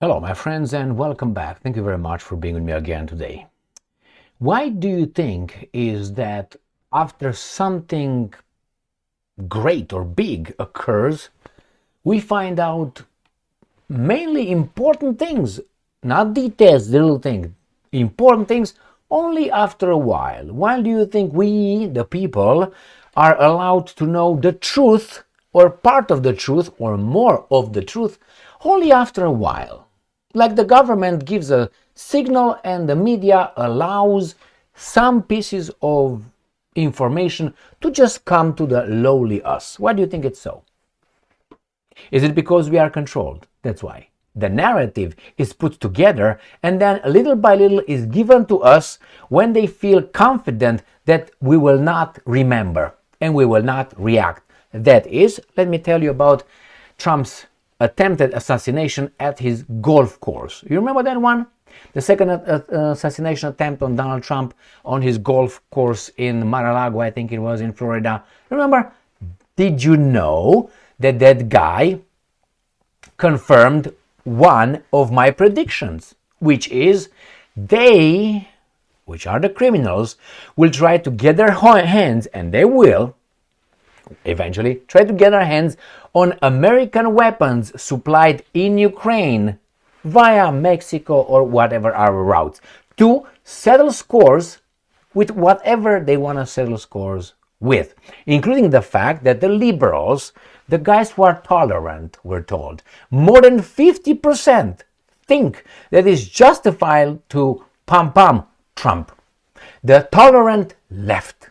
Hello, my friends, and welcome back. Thank you very much for being with me again today. Why do you think is that after something great or big occurs, we find out mainly important things, not details, little things, important things only after a while? Why do you think we, the people, are allowed to know the truth or part of the truth or more of the truth only after a while? Like the government gives a signal and the media allows some pieces of information to just come to the lowly us. Why do you think it's so? Is it because we are controlled? That's why. The narrative is put together and then little by little is given to us when they feel confident that we will not remember and we will not react. That is, let me tell you about Trump's attempted assassination at his golf course. You remember that one? The second assassination attempt on Donald Trump on his golf course in Mar-a-Lago, I think it was, in Florida. Remember? Did you know that that guy confirmed one of my predictions, which is they, which are the criminals, will try to get their hands, and they will eventually try to get their hands on American weapons supplied in Ukraine via Mexico or whatever our routes to settle scores with whatever they want to settle scores with, including the fact that the liberals, the guys who are tolerant, we're told, more than 50% think that it's justified to pump Trump. The tolerant left.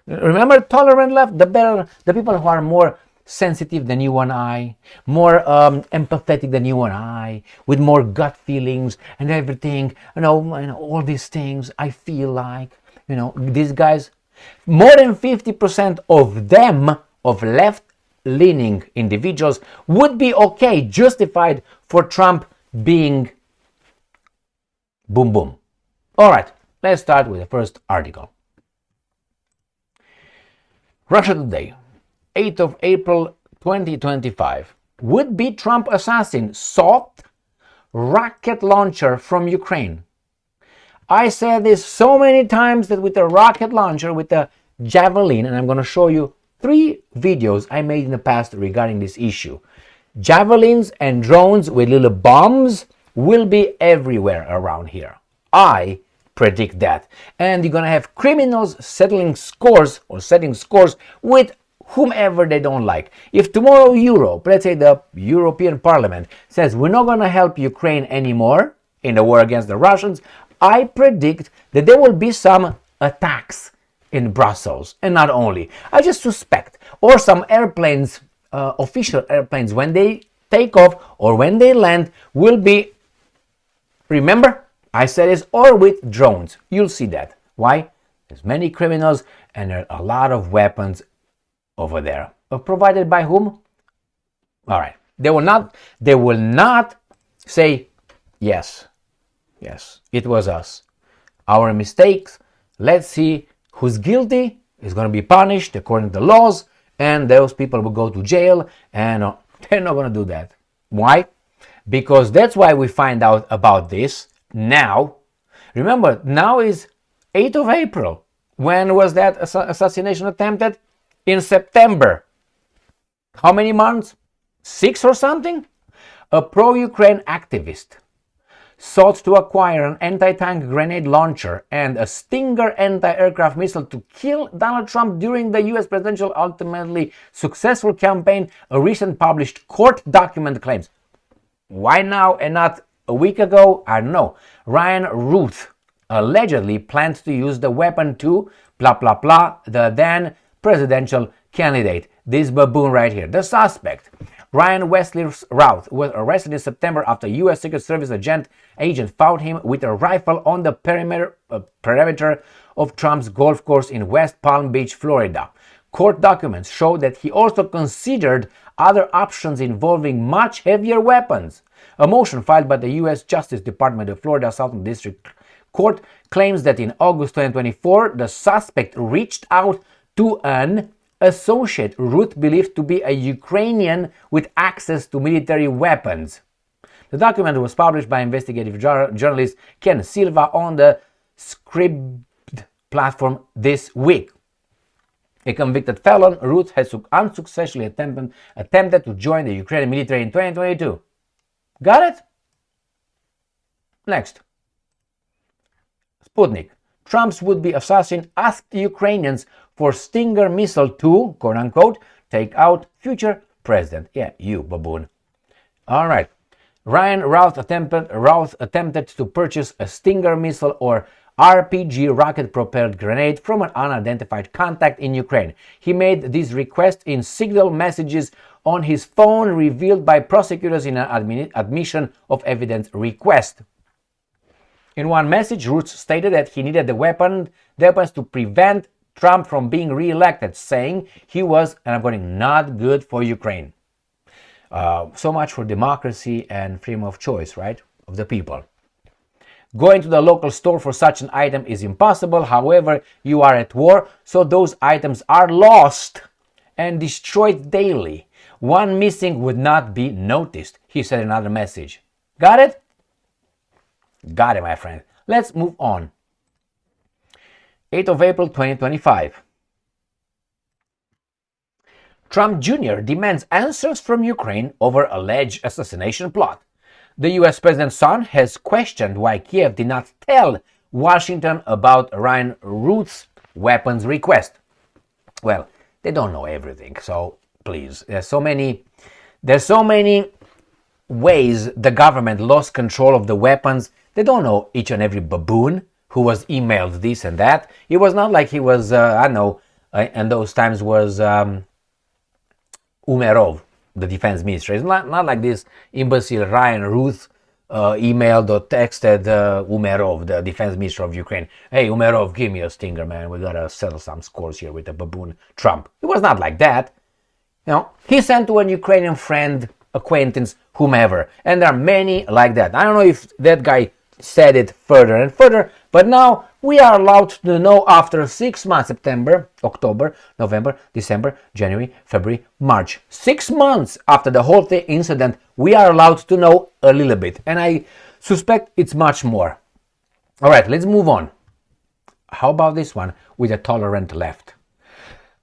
Remember, tolerant left, the people who are more sensitive than you and I, more empathetic than you and I, with more gut feelings and everything, all these things. I feel like, these guys, more than 50% of them, of left-leaning individuals, would be okay, justified for Trump being boom boom. All right, let's start with the first article. Russia Today, 8th of April 2025. Would-be Trump assassin sought rocket launcher from Ukraine. I said this so many times that with a rocket launcher, with a javelin, and I'm going to show you 3 videos I made in the past regarding this issue. Javelins and drones with little bombs will be everywhere around here. I predict that. And you're going to have criminals setting scores with whomever they don't like. If tomorrow Europe, let's say the European Parliament, says we're not going to help Ukraine anymore in the war against the Russians, I predict that there will be some attacks in Brussels. And not only. I just suspect. Or some airplanes, official airplanes, when they take off or when they land, will be, remember, I said it's or with drones. You'll see that. Why? There's many criminals and there are a lot of weapons over there. Provided by whom? All right. They will not say, yes, it was us. Our mistakes. Let's see who's guilty is going to be punished according to the laws, and those people will go to jail, and they're not going to do that. Why? Because that's why we find out about this now. Remember, now is 8th of April. When was that assassination attempted? In September. How many months? 6 or something? A pro-Ukraine activist sought to acquire an anti-tank grenade launcher and a Stinger anti-aircraft missile to kill Donald Trump during the US presidential ultimately successful campaign, a recent published court document claims. Why now and not a week ago? I don't know. Ryan Ruth allegedly planned to use the weapon to blah blah blah, the then presidential candidate. This baboon right here, the suspect. Ryan Wesley Routh was arrested in September after U.S. Secret Service agent found him with a rifle on the perimeter of Trump's golf course in West Palm Beach, Florida. Court documents show that he also considered other options involving much heavier weapons. A motion filed by the U.S. Justice Department of Florida Southern District Court claims that in August 2024, the suspect reached out to an associate Ruth believed to be a Ukrainian with access to military weapons. The document was published by investigative journalist Ken Silva on the Scribd platform this week. A convicted felon, Ruth has unsuccessfully attempted to join the Ukrainian military in 2022. Got it? Next. Sputnik. Trump's would-be assassin asked Ukrainians for Stinger missile to, quote-unquote, take out future president. Yeah, you, baboon. All right. Ryan Routh attempted to purchase a Stinger missile or RPG rocket-propelled grenade from an unidentified contact in Ukraine. He made this request in signal messages on his phone revealed by prosecutors in an admission of evidence request. In one message, Ruth stated that he needed the weapons to prevent Trump from being re-elected, saying he was, and I'm quoting, not good for Ukraine. So much for democracy and freedom of choice, right, of the people. Going to the local store for such an item is impossible. However, you are at war, so those items are lost and destroyed daily. One missing would not be noticed, he said in another message. Got it? Got it, my friend. Let's move on. 8th of April 2025. Trump Jr. demands answers from Ukraine over alleged assassination plot. The US president's son has questioned why Kiev did not tell Washington about Ryan Ruth's weapons request. Well, they don't know everything, so please. There's so many ways the government lost control of the weapons. They don't know each and every baboon who was emailed this and that. It was not like he was, and those times was Umerov, the defense minister. It's not like this imbecile Ryan Ruth emailed or texted Umerov, the defense minister of Ukraine. Hey, Umerov, give me a Stinger, man. We gotta settle some scores here with the baboon Trump. It was not like that. You know, he sent to a Ukrainian friend, acquaintance, whomever. And there are many like that. I don't know if that guy said it further and further, but now we are allowed to know after 6 months, September, October, November, December, January, February, March. 6 months after the whole incident, we are allowed to know a little bit. And I suspect it's much more. All right, let's move on. How about this one with a tolerant left?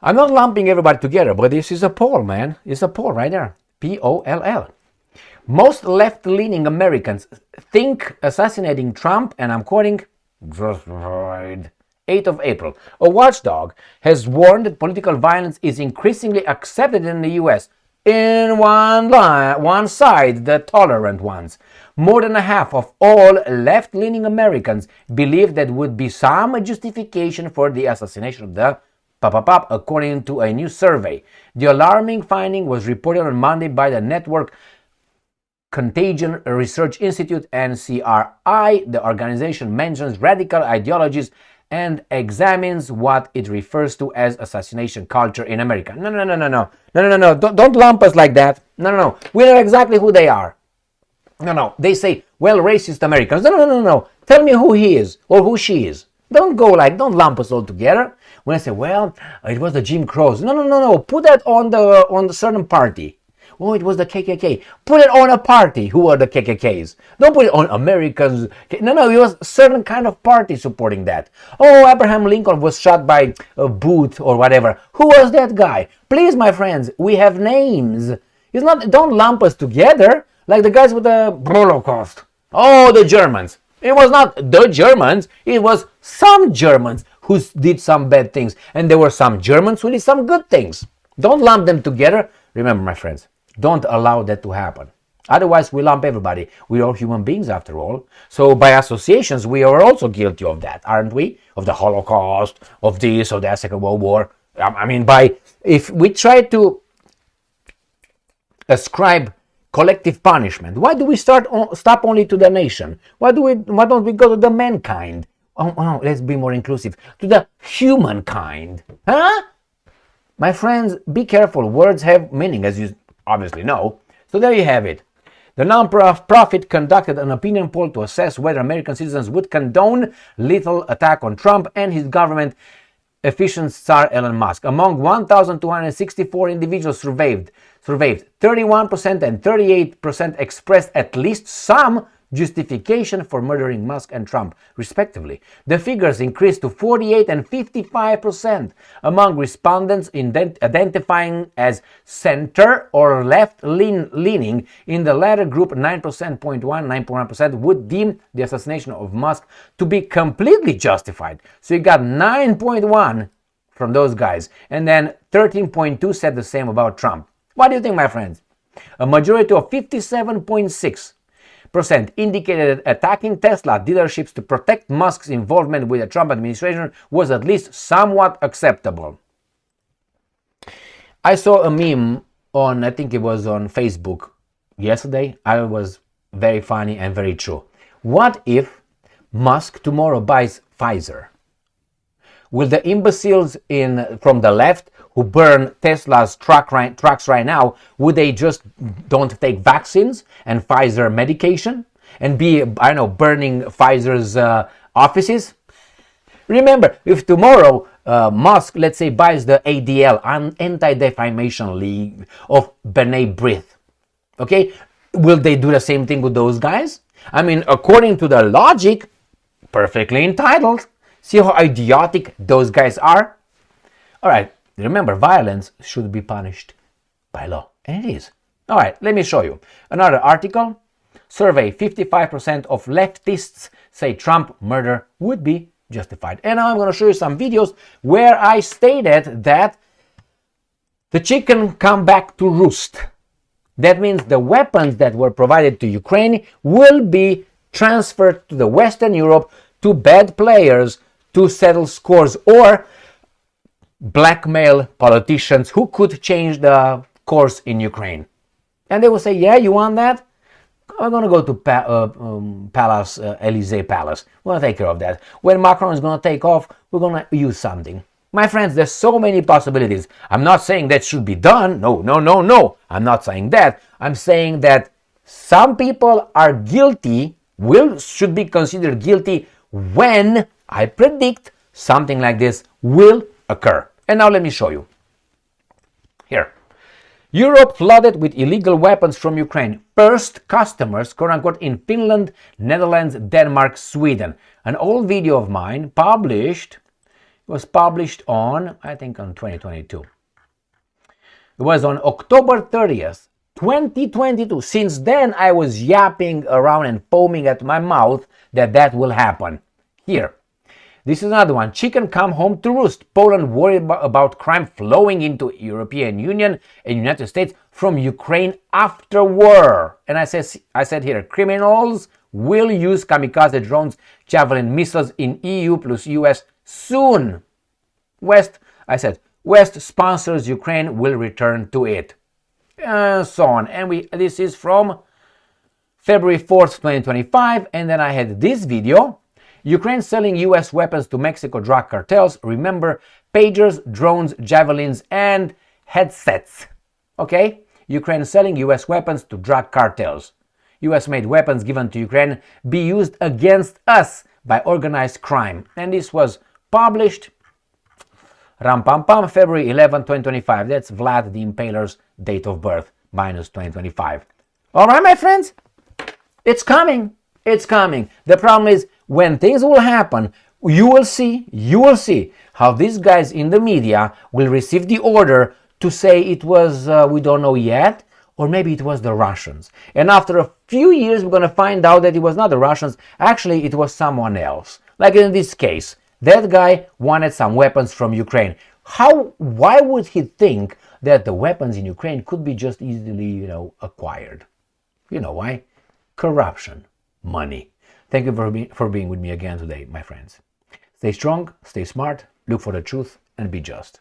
I'm not lumping everybody together, but this is a poll, man. It's a poll right there. P-O-L-L. Most left-leaning Americans think assassinating Trump, and I'm quoting, 8th of April. A watchdog has warned that political violence is increasingly accepted in the US. In one side, the tolerant ones. More than a half of all left-leaning Americans believe that would be some justification for the assassination of the according to a new survey. The alarming finding was reported on Monday by the network Contagion Research Institute, NCRI. The organization mentions radical ideologies and examines what it refers to as assassination culture in America. No. Don't lump us like that. No. We know exactly who they are. No. They say, well, racist Americans. No. Tell me who he is or who she is. Don't lump us all together. When I say, well, it was the Jim Crows. No. Put that on the certain party. Oh, it was the KKK. Put it on a party. Who are the KKKs? Don't put it on Americans. No, it was a certain kind of party supporting that. Oh, Abraham Lincoln was shot by a Booth or whatever. Who was that guy? Please, my friends, we have names. Don't lump us together like the guys with the Holocaust. Oh, the Germans. It was not the Germans. It was some Germans who did some bad things. And there were some Germans who did some good things. Don't lump them together. Remember, my friends, don't allow that to happen. Otherwise, we lump everybody. We're all human beings after all. So by associations, we are also guilty of that, aren't we? Of the Holocaust, of this, of the Second World War. If we try to ascribe collective punishment, why do we stop only to the nation? Why don't we go to the mankind? Oh, let's be more inclusive. To the humankind. Huh? My friends, be careful. Words have meaning, as you obviously know. So there you have it. The non-profit conducted an opinion poll to assess whether American citizens would condone lethal attack on Trump and his government efficient Tsar Elon Musk. Among 1,264 individuals surveyed, 31% and 38% expressed at least some justification for murdering Musk and Trump, respectively. The figures increased to 48 and 55% among respondents identifying as center or left-leaning. In the latter group, 9.1% would deem the assassination of Musk to be completely justified. So you got 9.1 from those guys, and then 13.2 said the same about Trump. What do you think, my friends? A majority of 57.6% indicated that attacking Tesla dealerships to protect Musk's involvement with the Trump administration was at least somewhat acceptable. I saw a meme on, I think it was on Facebook yesterday. I was very funny and very true. What if Musk tomorrow buys Pfizer? Will the imbeciles from the left who burn Tesla's trucks right now, would they just don't take vaccines and Pfizer medication and be, burning Pfizer's offices? Remember, if tomorrow Musk, let's say, buys the ADL, Anti-Defamation League of B'nai B'rith, okay, will they do the same thing with those guys? I mean, according to the logic, perfectly entitled. See how idiotic those guys are? All right, remember, violence should be punished by law, and it is. All right, let me show you. Another article. Survey, 55% of leftists say Trump murder would be justified. And now I'm going to show you some videos where I stated that the chicken come back to roost. That means the weapons that were provided to Ukraine will be transferred to the Western Europe to bad players to settle scores or blackmail politicians who could change the course in Ukraine. And they will say, yeah, you want that? We're going to go to Elysee Palace. We're going to take care of that. When Macron is going to take off, we're going to use something. My friends, there's so many possibilities. I'm not saying that should be done. No. I'm not saying that. I'm saying that some people are guilty, should be considered guilty when I predict something like this will occur. And now let me show you. Here. Europe flooded with illegal weapons from Ukraine. First customers, quote unquote, in Finland, Netherlands, Denmark, Sweden. An old video of mine was published on, I think on 2022. It was on October 30th, 2022. Since then, I was yapping around and foaming at my mouth that will happen. Here. This is another one. Chicken come home to roost. Poland worried about crime flowing into European Union and United States from Ukraine after war. And I said here, criminals will use kamikaze drones, Javelin missiles in EU plus US soon. West sponsors Ukraine, will return to it. And so on. And this is from February 4th, 2025. And then I had this video. Ukraine selling US weapons to Mexico drug cartels. Remember, pagers, drones, javelins, and headsets. Okay? Ukraine selling US weapons to drug cartels. US-made weapons given to Ukraine be used against us by organized crime. And this was published February 11, 2025. That's Vlad the Impaler's date of birth, minus 2025. All right, my friends? It's coming. It's coming. The problem is, when things will happen, you will see how these guys in the media will receive the order to say it was, we don't know yet, or maybe it was the Russians. And after a few years, we're going to find out that it was not the Russians. Actually, it was someone else. Like in this case, that guy wanted some weapons from Ukraine. Why would he think that the weapons in Ukraine could be just easily, acquired? You know why? Corruption. Money. Thank you for being with me again today, my friends. Stay strong, stay smart, look for the truth, and be just.